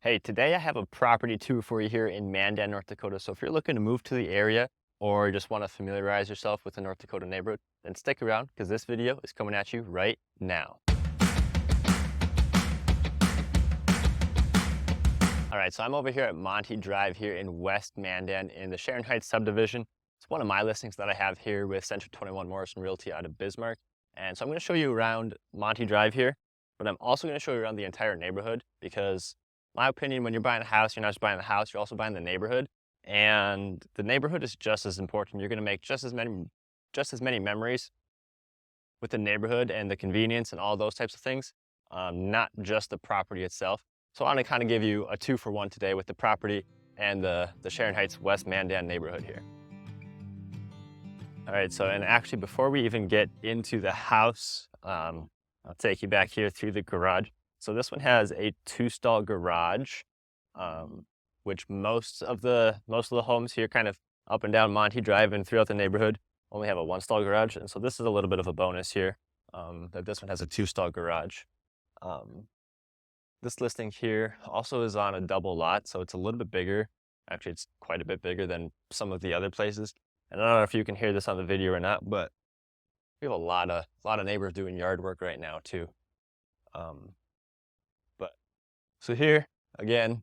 Hey, today I have a property tour for you here in Mandan, North Dakota. So if you're looking to move to the area or just want to familiarize yourself with the North Dakota neighborhood, then stick around because this video is coming at you right now. All right, so I'm over here at Monty Drive here in West Mandan in the Sharon Heights subdivision. It's one of my listings that I have here with Century 21 Morrison Realty out of Bismarck. And so I'm going to show you around Monty Drive here, but I'm also going to show you around the entire neighborhood because my opinion, when you're buying a house, you're not just buying the house, you're also buying the neighborhood. And the neighborhood is just as important. You're going to make just as many memories with the neighborhood and the convenience and all those types of things, not just the property itself. So I want to kind of give you a 2-for-1 today with the property and the Sharon Heights West Mandan neighborhood here. All right, so and actually before we even get into the house, I'll take you back here through the garage. So this one has a 2-stall garage, which most of the homes here kind of up and down Monty Drive and throughout the neighborhood only have a 1-stall garage. And so this is a little bit of a bonus here, that this one has a 2-stall garage. This listing here also is on a double lot, so it's a little bit bigger. Actually, it's quite a bit bigger than some of the other places. And I don't know if you can hear this on the video or not, but we have a lot of neighbors doing yard work right now too. But so here again,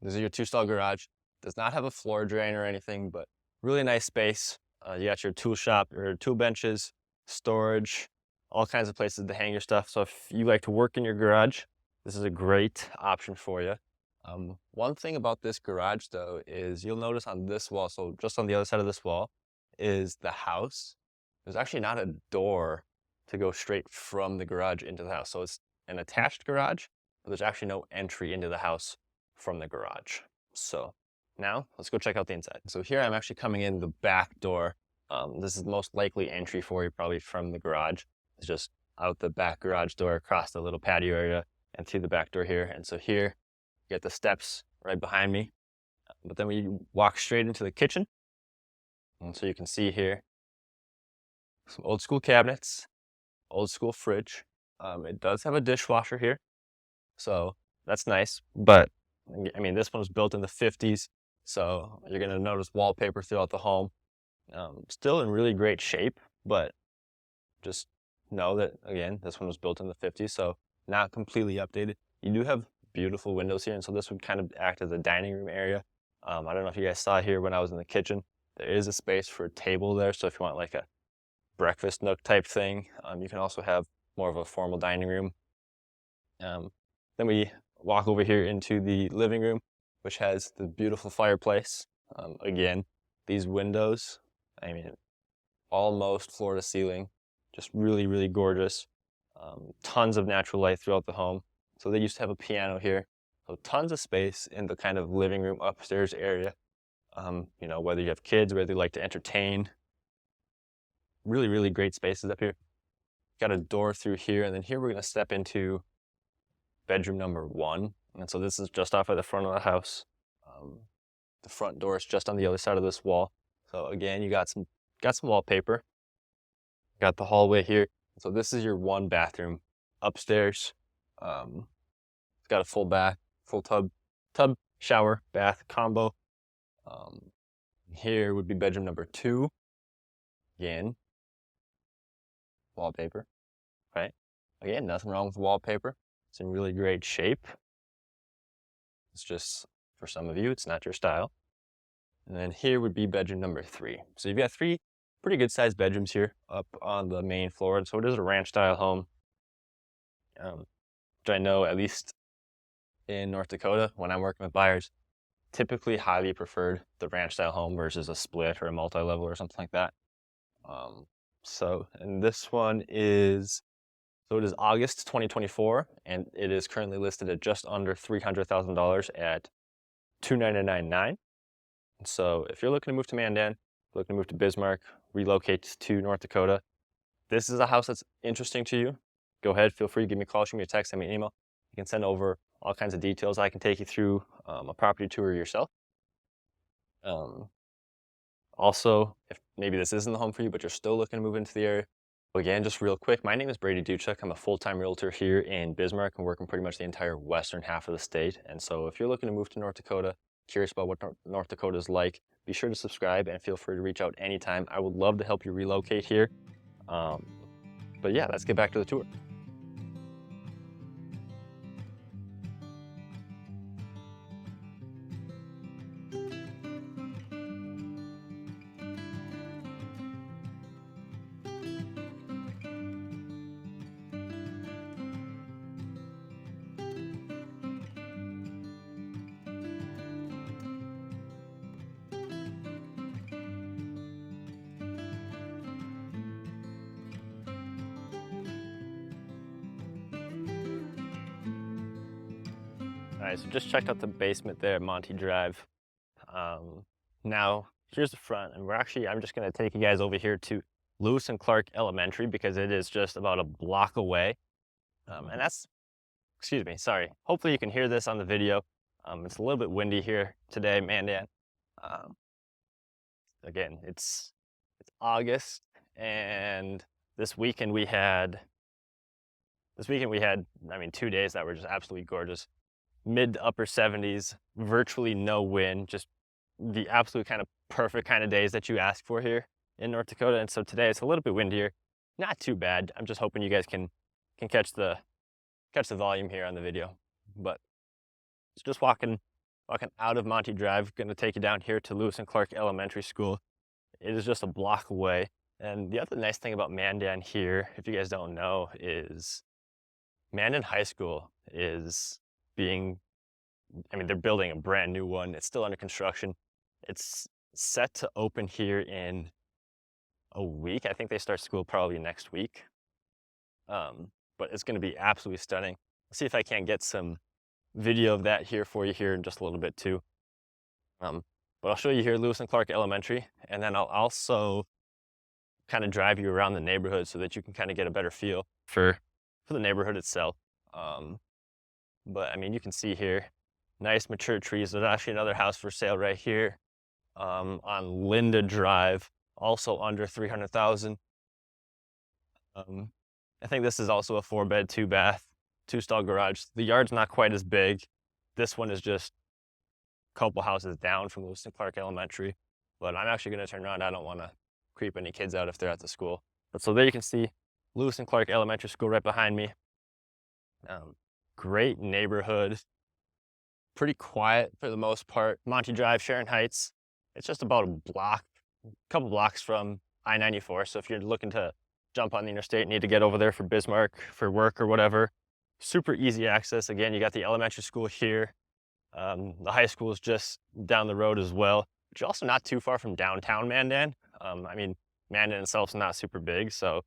this is your 2-stall garage. Does not have a floor drain or anything, but really nice space. You got your tool shop, your tool benches, storage, all kinds of places to hang your stuff. So if you like to work in your garage, this is a great option for you. One thing about this garage though is you'll notice on this wall, so just on the other side of this wall is the house. There's actually not a door to go straight from the garage into the house. So it's an attached garage, but there's actually no entry into the house from the garage. So now let's go check out the inside. So here I'm actually coming in the back door. This is most likely entry for you probably from the garage. It's just out the back garage door, across the little patio area and through the back door here. And so here you get the steps right behind me, but then we walk straight into the kitchen. And so you can see here some old school cabinets, old school fridge. It does have a dishwasher here, so that's nice. But I mean, this one was built in the 50s, so you're gonna notice wallpaper throughout the home. Still in really great shape, but just know that, again, this one was built in the 50s, so not completely updated. You do have beautiful windows here, and so this would kind of act as a dining room area. I don't know if you guys saw here when I was in the kitchen, there is a space for a table there, so if you want like a breakfast nook type thing, you can also have more of a formal dining room. Then we walk over here into the living room, which has the beautiful fireplace. Again, these windows, I mean, almost floor to ceiling, just really, really gorgeous. Tons of natural light throughout the home. So they used to have a piano here. So tons of space in the kind of living room upstairs area. You know, whether you have kids, whether you like to entertain. Really, really great spaces up here. Got a door through here, and then here we're gonna step into bedroom number 1. And so this is just off of the front of the house. The front door is just on the other side of this wall. So again, you got some wallpaper. Got the hallway here. So this is your 1 bathroom upstairs. It's got a full bath, full tub, shower, bath combo. Here would be bedroom number 2. Again, wallpaper, right? Again, nothing wrong with wallpaper. It's in really great shape. It's just, for some of you, it's not your style. And then here would be bedroom number 3. So you've got 3 pretty good sized bedrooms here up on the main floor. And so it is a ranch style home, which I know, at least in North Dakota, when I'm working with buyers, typically highly preferred the ranch style home versus a split or a multi-level or something like that. And this one is, so it is August 2024, and it is currently listed at just under $300,000 at $299,900. So if you're looking to move to Mandan, looking to move to Bismarck, relocate to North Dakota, this is a house that's interesting to you, go ahead, feel free to give me a call, shoot me a text, send me an email. You can send over all kinds of details. I can take you through a property tour yourself. Also, if maybe this isn't the home for you, but you're still looking to move into the area, Again, just real quick, my name is Brady Dutchak. I'm a full-time realtor here in Bismarck and working pretty much the entire western half of the state. And so if you're looking to move to North Dakota, curious about what North Dakota is like, be sure to subscribe and feel free to reach out anytime. I would love to help you relocate here. But yeah, let's get back to the tour. All right, so just checked out the basement there at Monty Drive. Now, here's the front, and I'm just gonna take you guys over here to Lewis and Clark Elementary because it is just about a block away. And that's, excuse me, sorry. Hopefully you can hear this on the video. It's a little bit windy here today, Mandan. Um, Again, it's August, and this weekend we had, I mean, 2 days that were just absolutely gorgeous. Mid to upper 70s, virtually no wind, just the absolute kind of perfect kind of days that you ask for here in North Dakota. And so today it's a little bit windier, not too bad. I'm just hoping you guys can catch the volume here on the video. But it's just walking out of Monty Drive, gonna take you down here to Lewis and Clark Elementary School. It is just a block away. And the other nice thing about Mandan here, if you guys don't know, is Mandan High School is they're building a brand new one. It's still under construction. It's set to open here in a week. I think they start school probably next week. But it's gonna be absolutely stunning. Let's see if I can get some video of that here for you here in just a little bit too. But I'll show you here Lewis and Clark Elementary, and then I'll also kind of drive you around the neighborhood so that you can kind of get a better feel for the neighborhood itself. But I mean, you can see here, nice mature trees. There's actually another house for sale right here on Linda Drive, also under 300,000. I think this is also a 4-bed, 2-bath, 2-stall garage. The yard's not quite as big. This one is just a couple houses down from Lewis and Clark Elementary. But I'm actually going to turn around. I don't want to creep any kids out if they're at the school. But so there you can see Lewis and Clark Elementary School right behind me. Great neighborhood, pretty quiet for the most part. Monty Drive, Sharon Heights. It's just about a couple blocks from I-94. So if you're looking to jump on the interstate, need to get over there for Bismarck, for work or whatever, super easy access. Again, you got the elementary school here. The high school is just down the road as well, but you're also not too far from downtown Mandan. I mean, Mandan itself is not super big, so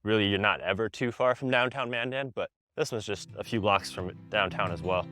really you're not ever too far from downtown Mandan, but this one's just a few blocks from downtown as well.